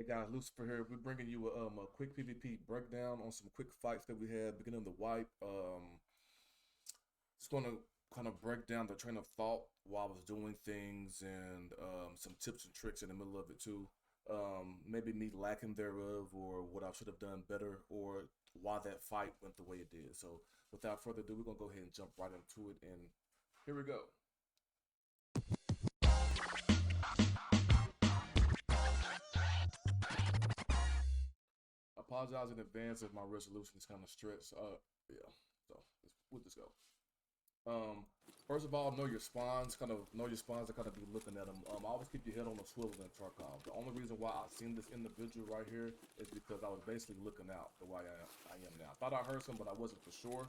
Hey guys, Lucifer here. We're bringing you a quick PvP breakdown on some quick fights that we had beginning of the wipe. Just going to kind of break down the train of thought while I was doing things and some tips and tricks in the middle of it too. Maybe me lacking thereof or what I should have done better or why that fight went the way it did. So without further ado, we're going to go ahead and jump right into it, and here we go. I apologize in advance if my resolution is kind of stretched. Yeah, so we'll just go. First of all, know your spawns. Kind of know your spawns and kind of be looking at them. Always keep your head on a swivel in Tarkov. The only reason why I seen this individual right here is because I was basically looking out the way I am now. I thought I heard some, but I wasn't for sure.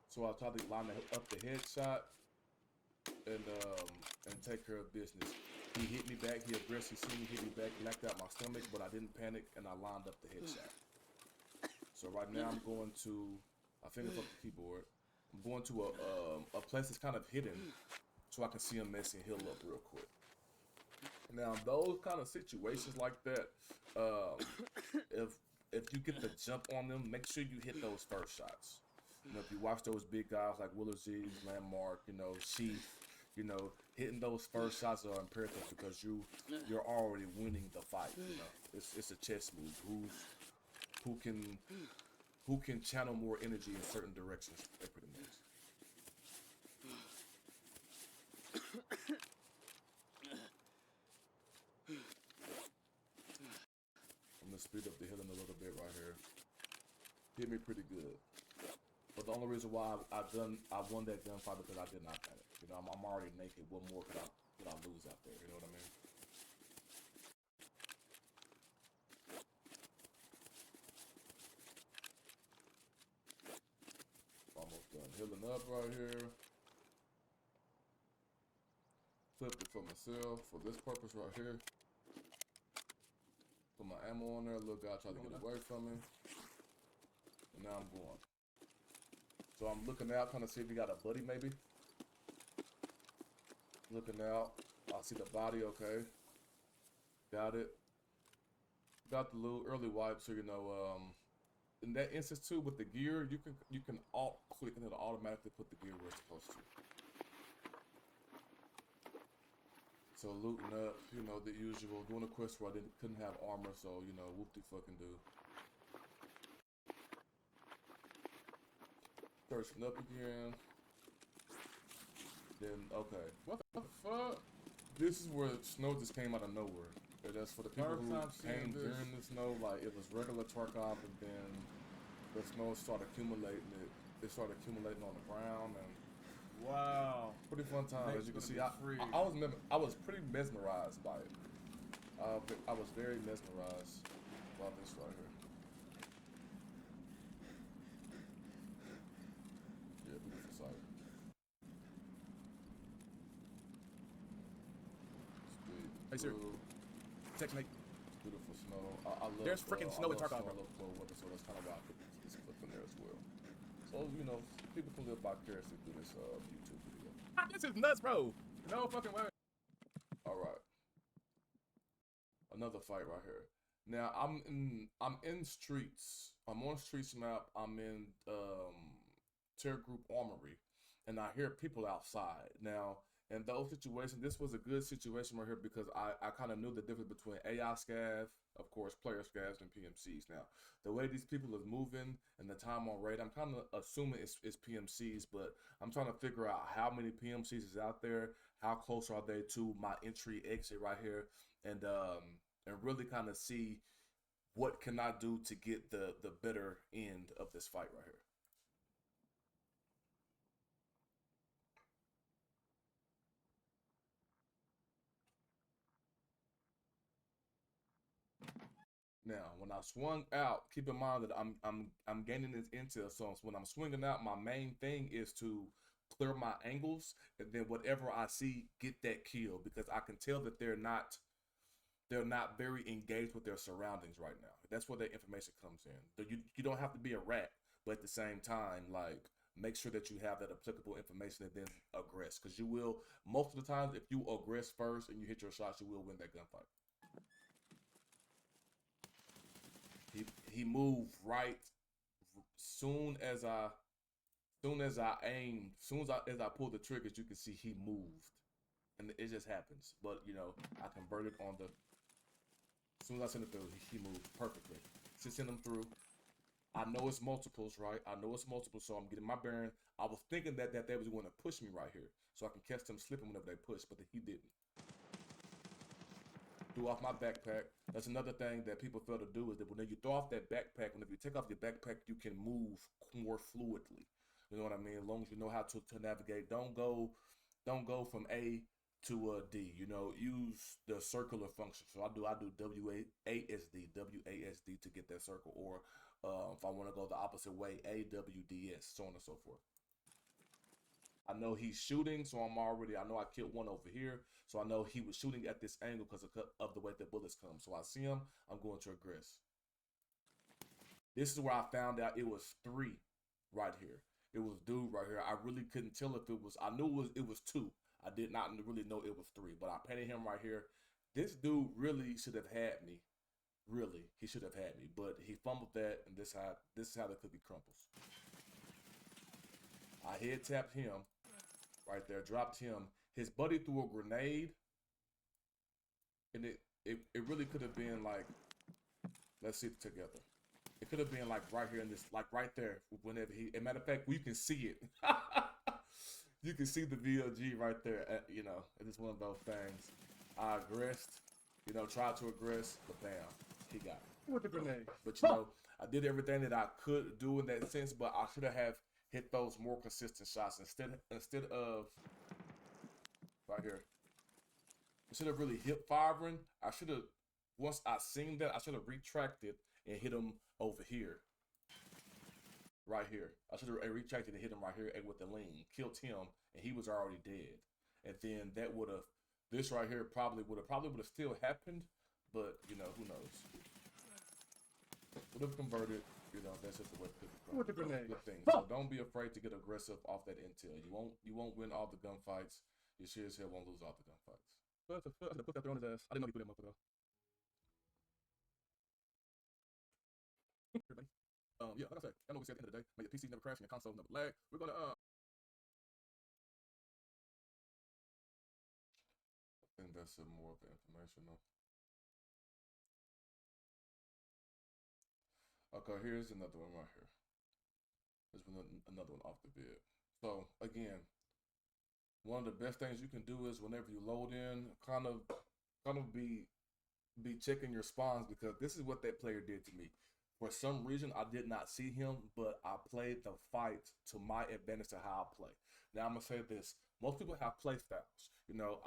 So I tried to line up the headshot and take care of business. He hit me back. He aggressively seen me hit me back, knocked out my stomach, but I didn't panic and I lined up the headshot. So right now I'm going to, I finger up the keyboard. I'm going to a place that's kind of hidden so I can see him messy and heal up real quick. Now those kind of situations like that, if you get the jump on them, make sure you hit those first shots. You know, if you watch those big guys like Willer Z's, Landmark, you know, Chief, you know, hitting those first shots are imperative because you're already winning the fight. You know, it's a chess move. Who can channel more energy in certain directions, pretty much. I'm gonna speed up the healing a little bit right here. Hit me pretty good. But the only reason why I won that gunfight because I did not panic. You know, I'm already naked. What more could I lose out there? You know what I mean? Almost done healing up right here. Flipped it for myself for this purpose right here. Put my ammo on there. Little guy tried to get away from me. And now I'm going. So I'm looking out, trying to see if he got a buddy maybe. Looking out. I see the body, okay. Got it. Got the little early wipe, so you know, in that instance too, with the gear, you can alt click and it'll automatically put the gear where it's supposed to. So looting up, you know, the usual. Doing a quest where I couldn't have armor, so you know, whoop-de-fucking do. Searching up again. Then, okay. What the fuck? This is where snow just came out of nowhere. And that's for the people who came during the snow, like it was regular Tarkov, and then the snow started accumulating. It started accumulating on the ground, and wow, pretty fun time. As you can see, I was pretty mesmerized by it. I was very mesmerized by this right here. Yeah, beautiful sight. Hey, sir. Checkmate. Beautiful snow. I love. There's freaking snow in Tarkov. I love cold weather, so that's kind of why I put this clip in there as well. So you know, people can live vicariously through this YouTube video. This is nuts, bro. No fucking way. All right. Another fight right here. Now I'm in streets. I'm on streets map. I'm in Terror Group Armory, and I hear people outside. Now in those situations, this was a good situation right here because I kind of knew the difference between AI scav, of course, player scavs, and PMCs. Now the way these people is moving and the time on raid, I'm kind of assuming it's PMCs, but I'm trying to figure out how many PMCs is out there, how close are they to my entry exit right here, and really kind of see what can I do to get the better end of this fight right here. Now, when I swung out, keep in mind that I'm gaining this intel. So when I'm swinging out, my main thing is to clear my angles, and then whatever I see, get that kill, because I can tell that they're not very engaged with their surroundings right now. That's where that information comes in. You don't have to be a rat, but at the same time, like, make sure that you have that applicable information and then aggress, because you will, most of the times, if you aggress first and you hit your shots, you will win that gunfight. He moved right soon as I aimed, as I pulled the triggers, you can see he moved, and it just happens. But you know, I converted on the. As soon as I send it through, he moved perfectly. Just send him through. I know it's multiples, right? I know it's multiples, so I'm getting my bearing. I was thinking that they was going to push me right here, so I can catch them slipping whenever they push, but he didn't. Threw off my backpack. That's another thing that people fail to do is that when you throw off that backpack, whenever you take off your backpack, you can move more fluidly. You know what I mean? As long as you know how to navigate, don't go from A to D. You know, use the circular function. So I do WASD to get that circle, or if I want to go the opposite way, AWDS, so on and so forth. I know he's shooting, so I know I killed one over here, so I know he was shooting at this angle because of the way the bullets come. So I see him, I'm going to aggress. This is where I found out it was 3 right here. It was dude right here. I really couldn't tell if it was, I knew it was 2. I did not really know it was 3, but I painted him right here. This dude really should have had me. Really, he should have had me, but he fumbled that, and this is how the cookie crumbles. I head tapped him right there, dropped him. His buddy threw a grenade, and it really could have been like, let's see it together. It could have been like right here in this, like right there. Whenever he, as a matter of fact, you can see it. You can see the VLG right there. You know, it's one of those things. I aggressed, you know, tried to aggress, but bam, he got me. With the grenade. But you know, I did everything that I could do in that sense, but I should have hit those more consistent shots instead of right here. Instead of really hip firing, I should have, once I seen that, I should have retracted and hit him over here. Right here. I should have retracted and hit him right here with the lean. Killed him, and he was already dead. And then that would have, this right here probably would have still happened, but you know, who knows. Would have converted, you know, that's just the way it could With the grenade. Good thing. So don't be afraid to get aggressive off that intel. You won't win all the gunfights. You sure as hell won't lose all the gunfights. I should have put that there on his ass. I didn't know he put that motherfucker. Yeah, like I said, I know we said at the end of the day, may your PC never crash and your console never lag. We're gonna I think that's some more of the information though. Okay, here's another one right here. There's another one off the vid. So again, one of the best things you can do is whenever you load in, kind of be checking your spawns, because this is what that player did to me. For some reason, I did not see him, but I played the fight to my advantage to how I play. Now, I'm going to say this. Most people have play styles. You know,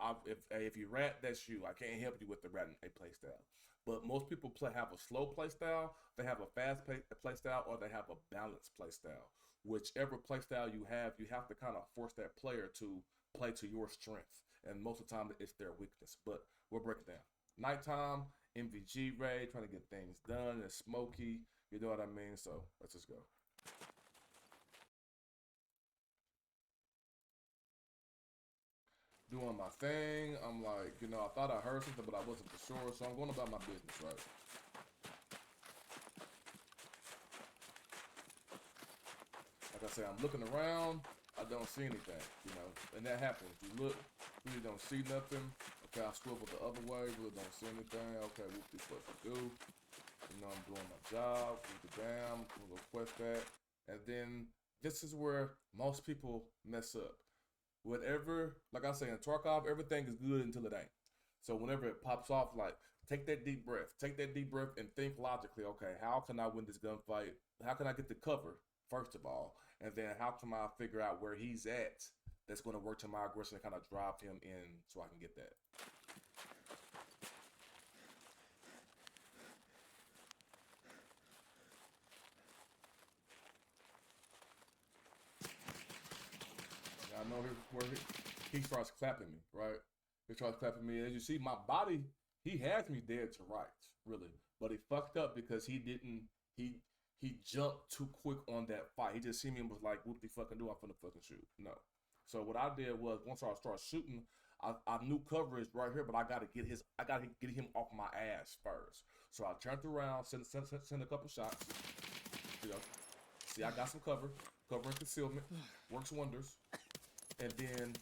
if you rat, that's you. I can't help you with the rat play style. But most people have a slow play style, they have a fast play style, or they have a balanced play style. Whichever play style you have to kind of force that player to play to your strength. And most of the time, it's their weakness. But we'll break it down. Nighttime, MVG raid, trying to get things done, it's smoky, you know what I mean? So let's just go. Doing my thing, I'm like, you know, I thought I heard something, but I wasn't for sure, so I'm going about my business, right? Like I said, I'm looking around, I don't see anything, you know, and that happens. You look, really don't see nothing. Okay, I swivel the other way, really don't see anything. Okay, what this supposed to do? You know, I'm doing my job, move it down, we'll request that. And then this is where most people mess up. Whatever, like I say in Tarkov, everything is good until it ain't. So whenever it pops off, like, take that deep breath and think logically, okay, how can I win this gunfight? How can I get the cover, first of all? And then how can I figure out where he's at that's going to work to my aggression and kind of drive him in so I can get that. I know where he starts clapping me, right? He starts clapping me. As you see, my body, he has me dead to rights, really. But he fucked up because he jumped too quick on that fight. He just seen me and was like, what the fucking do? I'm finna fucking shoot. No. So what I did was, once I started shooting, I knew coverage right here, but I gotta get him off my ass first. So I turned around, sent a couple shots. You know, see, I got some cover and concealment, works wonders. And then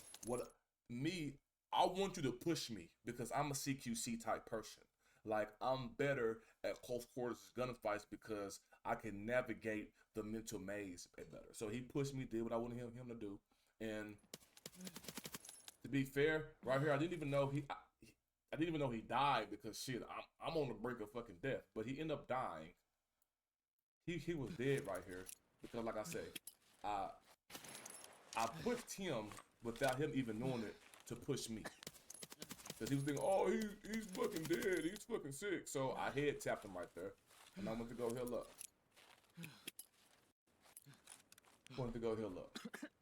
I want you to push me because I'm a CQC type person. Like, I'm better at close quarters gunfights because I can navigate the mental maze better. So he pushed me, did what I wanted him to do, and to be fair, right here, I didn't even know he died because shit, I'm on the brink of fucking death. But he ended up dying. He was dead right here because, like I said, I pushed him without him even knowing it to push me. Because he was thinking, oh, he's fucking dead, he's fucking sick. So I head tapped him right there, and I went to go heal up.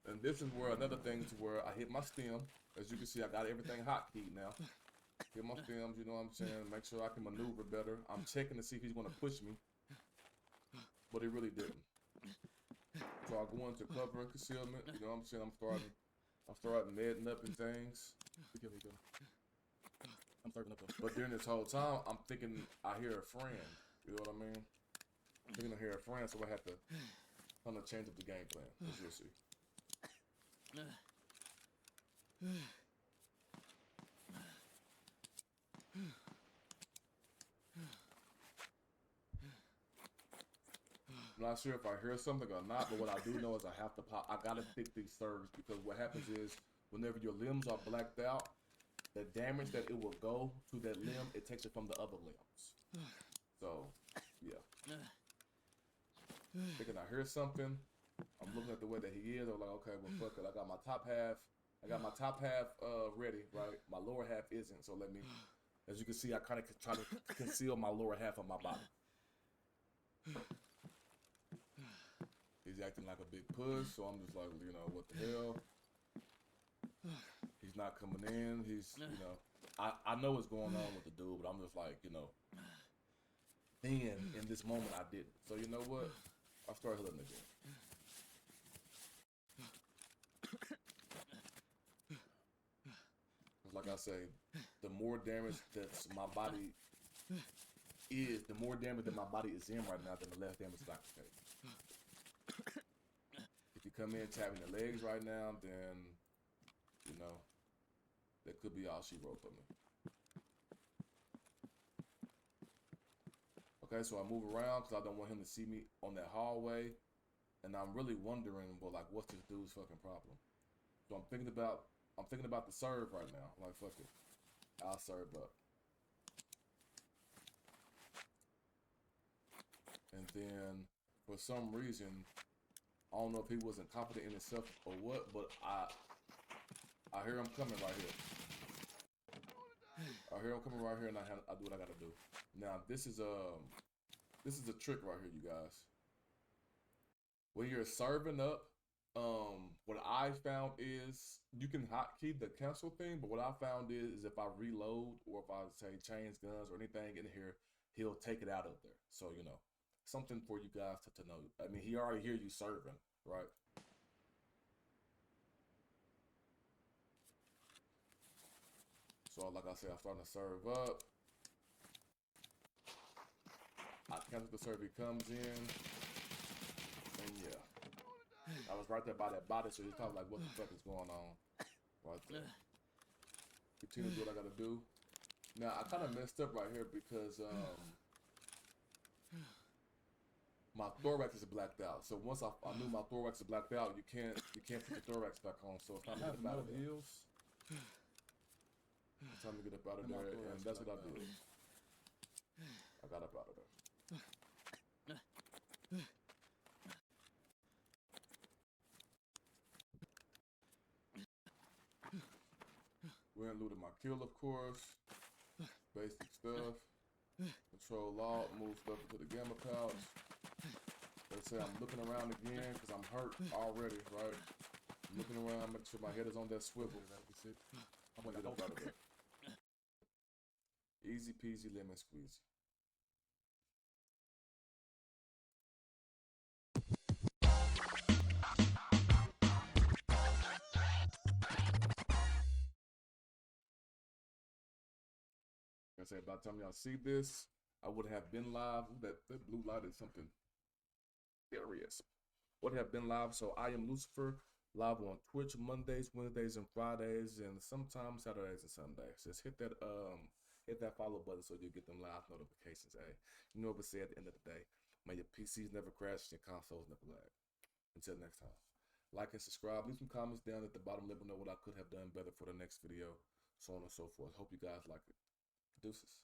And this is where another thing to where I hit my stem. As you can see, I got everything hotkeyed now. Hit my stems, you know what I'm saying? Make sure I can maneuver better. I'm checking to see if he's gonna push me, but he really didn't. So I go into cover and concealment. You know what I'm saying? I'm starting medding up and things. I'm starting up though. But during this whole time, I'm thinking I hear a friend. You know what I mean? I'm thinking I hear a friend, so I have to kind of change up the game plan, as you'll see. I'm not sure if I hear something or not, but what I do know is I gotta pick these serves because what happens is whenever your limbs are blacked out, the damage that it will go to that limb, it takes it from the other limbs. So, yeah. Thinking I hear something, I'm looking at the way that he is, I'm like, okay, well, fuck it, I got my top half ready, right? My lower half isn't, so let me, as you can see, I kind of try to conceal my lower half of my body. He's acting like a big puss, so I'm just like, you know, what the hell? He's not coming in, you know, I know what's going on with the dude, but I'm just like, you know, then in this moment I didn't. So you know what? I started hitting again. Like I say, the more damage that my body is, the more damage that my body is in right now, than the less damage that I can take. If you come in tapping the legs right now, then, you know, that could be all she wrote for me. Okay, so I move around because I don't want him to see me on that hallway. And I'm really wondering, well, like, what's this dude's fucking problem? So I'm thinking about the serve right now. Like, fuck it, I'll serve up. And then, for some reason, I don't know if he wasn't confident in himself or what, but I hear him coming right here. I hear him coming right here, and I do what I gotta do. Now, this is a trick right here, you guys. When you're serving up, what I found is you can hotkey the cancel thing, but what I found is if I reload or if I say change guns or anything in here, he'll take it out of there. So, you know, something for you guys to know. I mean, he already hear you serving, right? So, like I said, I'm starting to serve up. I cancel the serve, he comes in, and yeah. I was right there by that body, so he's probably like, what the fuck is going on? Right there. Continue to do what I gotta do. Now, I kind of messed up right here because my thorax is blacked out. So once I knew my thorax is blacked out, you can't put the thorax back on. So it's time to get up out of there. It's time to get up out of there, and that's what I did. I got up out of there. Went and looted my kill, of course. Basic stuff. Control alt, move stuff into the gamma pouch. Let's say I'm looking around again because I'm hurt already, right? I'm looking around, make sure my head is on that swivel. I'm gonna get up out of there. Easy peasy lemon squeezy. I said, by the time y'all see this, I would have been live. Ooh, that blue light is something serious. Would have been live. So I am Lucifer, live on Twitch Mondays, Wednesdays, and Fridays, and sometimes Saturdays and Sundays. Just hit that follow button so you'll get them live notifications. Hey, you know what we say at the end of the day. May your PCs never crash and your consoles never lag. Until next time. Like and subscribe. Leave some comments down at the bottom. Let me know what I could have done better for the next video. So on and so forth. Hope you guys like it. Deuces.